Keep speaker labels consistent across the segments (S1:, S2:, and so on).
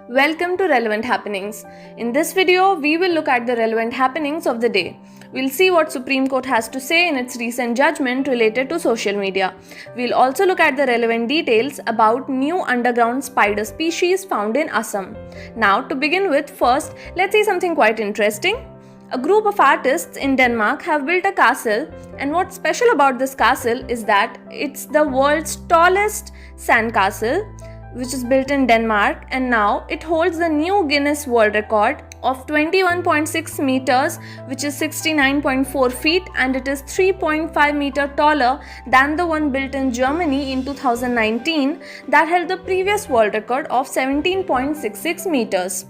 S1: Welcome to Relevant Happenings. In this video, we will look at the relevant happenings of the day. We'll see what Supreme Court has to say in its recent judgment related to social media. We'll also look at the relevant details about new underground spider species found in Assam. Now, to begin with, first, let's see something quite interesting. A group of artists in Denmark have built a castle, and what's special about this castle is that it's the world's tallest sand castle, which is built in Denmark, and now it holds the new Guinness World Record of 21.6 meters, which is 69.4 feet, and it is 3.5 meters taller than the one built in Germany in 2019 that held the previous world record of 17.66 meters.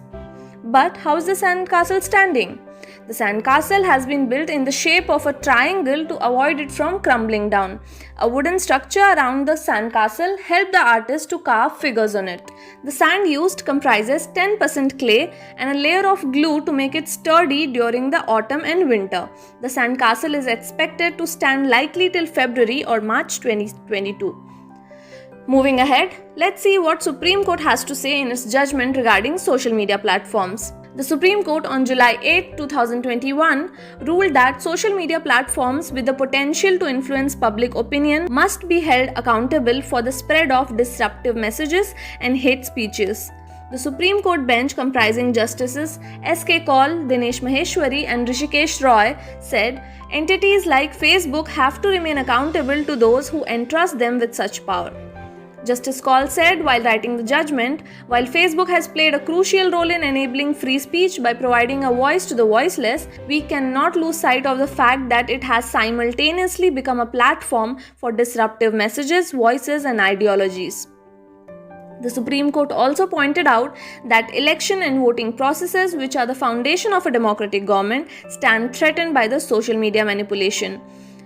S1: But how is the sand castle standing? The sand castle has been built in the shape of a triangle to avoid it from crumbling down. A wooden structure around the sand castle helped the artist to carve figures on it. The sand used comprises 10% clay and a layer of glue to make it sturdy during the autumn and winter. The sand castle is expected to stand likely till February or March 2022. Moving ahead, let's see what Supreme Court has to say in its judgment regarding social media platforms. The Supreme Court on July 8, 2021 ruled that social media platforms with the potential to influence public opinion must be held accountable for the spread of disruptive messages and hate speeches. The Supreme Court bench comprising Justices S.K. Kaul, Dinesh Maheshwari and Hrishikesh Roy said entities like Facebook have to remain accountable to those who entrust them with such power. Justice Kaul said while writing the judgment, while Facebook has played a crucial role in enabling free speech by providing a voice to the voiceless, we cannot lose sight of the fact that it has simultaneously become a platform for disruptive messages, voices, and ideologies. The Supreme Court also pointed out that election and voting processes, which are the foundation of a democratic government, stand threatened by the social media manipulation.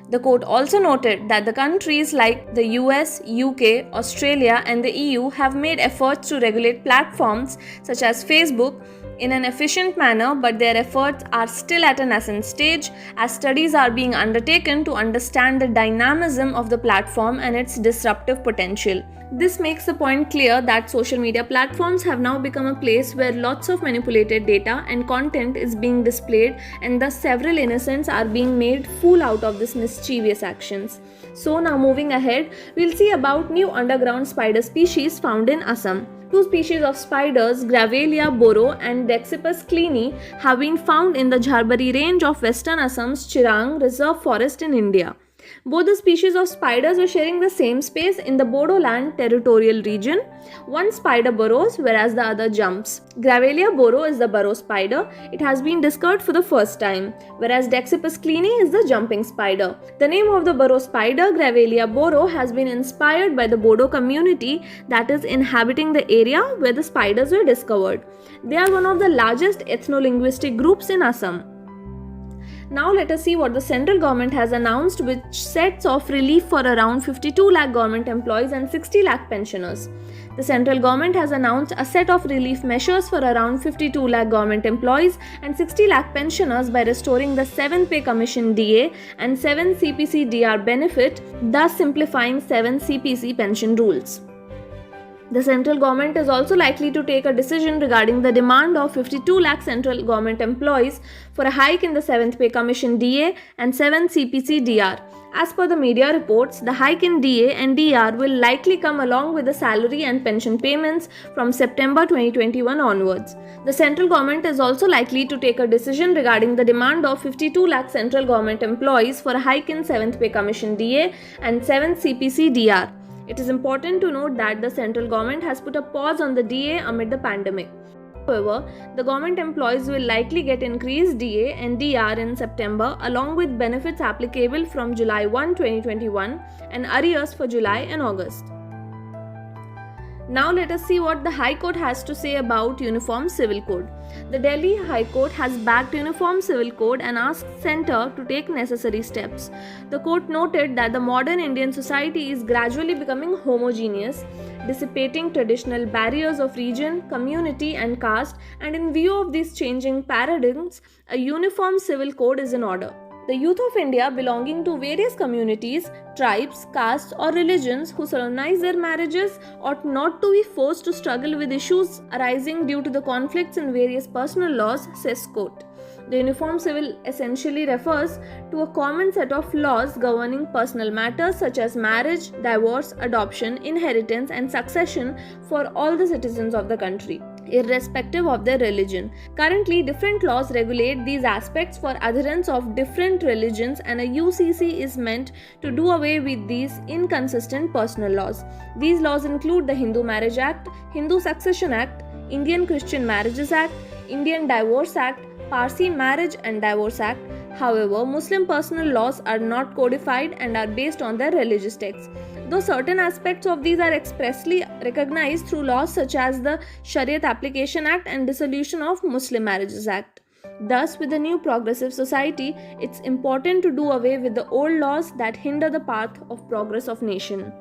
S1: The court also noted that the countries like the US, UK, Australia and the EU have made efforts to regulate platforms such as Facebook in an efficient manner, but their efforts are still at a nascent stage as studies are being undertaken to understand the dynamism of the platform and its disruptive potential. This makes the point clear that social media platforms have now become a place where lots of manipulated data and content is being displayed, and thus several innocents are being made fool out of these mischievous actions. So now moving ahead, we'll see about new underground spider species found in Assam. Two species of spiders, Grevillea boro and Dexippus clini, have been found in the Jharbari range of western Assam's Chirang Reserve Forest in India. Both the species of spiders were sharing the same space in the Bodoland territorial region. One spider burrows whereas the other jumps. Grevillea boro is the burrow spider. It has been discovered for the first time, whereas Dexippus clini is the jumping spider. The name of the burrow spider, Grevillea boro, has been inspired by the Bodo community that is inhabiting the area where the spiders were discovered. They are one of the largest ethno-linguistic groups in Assam. Now let us see what the central government has announced, which sets off relief for around 52 lakh government employees and 60 lakh pensioners. The central government has announced a set of relief measures for around 52 lakh government employees and 60 lakh pensioners by restoring the 7th Pay Commission DA and 7 CPC DR benefit, thus simplifying 7 CPC pension rules. The central government is also likely to take a decision regarding the demand of 52 lakh central government employees for a hike in the 7th Pay Commission DA and 7 CPC DR. As per the media reports, the hike in DA and DR will likely come along with the salary and pension payments from September 2021 onwards. The central government is also likely to take a decision regarding the demand of 52 lakh central government employees for a hike in 7th Pay Commission DA and 7 CPC DR. It is important to note that the central government has put a pause on the DA amid the pandemic. However, the government employees will likely get increased DA and DR in September, along with benefits applicable from July 1, 2021 and arrears for July and August. Now let us see what the High Court has to say about Uniform Civil Code. The Delhi High Court has backed Uniform Civil Code and asked Centre to take necessary steps. The court noted that the modern Indian society is gradually becoming homogeneous, dissipating traditional barriers of region, community and caste, and in view of these changing paradigms, a uniform civil code is in order. The youth of India belonging to various communities, tribes, castes, or religions who solemnize their marriages ought not to be forced to struggle with issues arising due to the conflicts in various personal laws, says court. The Uniform Civil essentially refers to a common set of laws governing personal matters such as marriage, divorce, adoption, inheritance, and succession for all the citizens of the country, irrespective of their religion. Currently, different laws regulate these aspects for adherents of different religions, and a UCC is meant to do away with these inconsistent personal laws. These laws include the Hindu Marriage Act, Hindu Succession Act, Indian Christian Marriages Act, Indian Divorce Act, Parsi Marriage and Divorce Act. However, Muslim personal laws are not codified and are based on their religious texts, though certain aspects of these are expressly recognized through laws such as the Shariat Application Act and Dissolution of Muslim Marriages Act. Thus, with the new progressive society, it's important to do away with the old laws that hinder the path of progress of nation.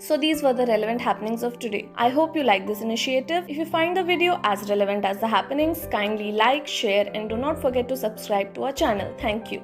S1: So these were the relevant happenings of today. I hope you like this initiative. If you find the video as relevant as the happenings, kindly like, share, and do not forget to subscribe to our channel. Thank you.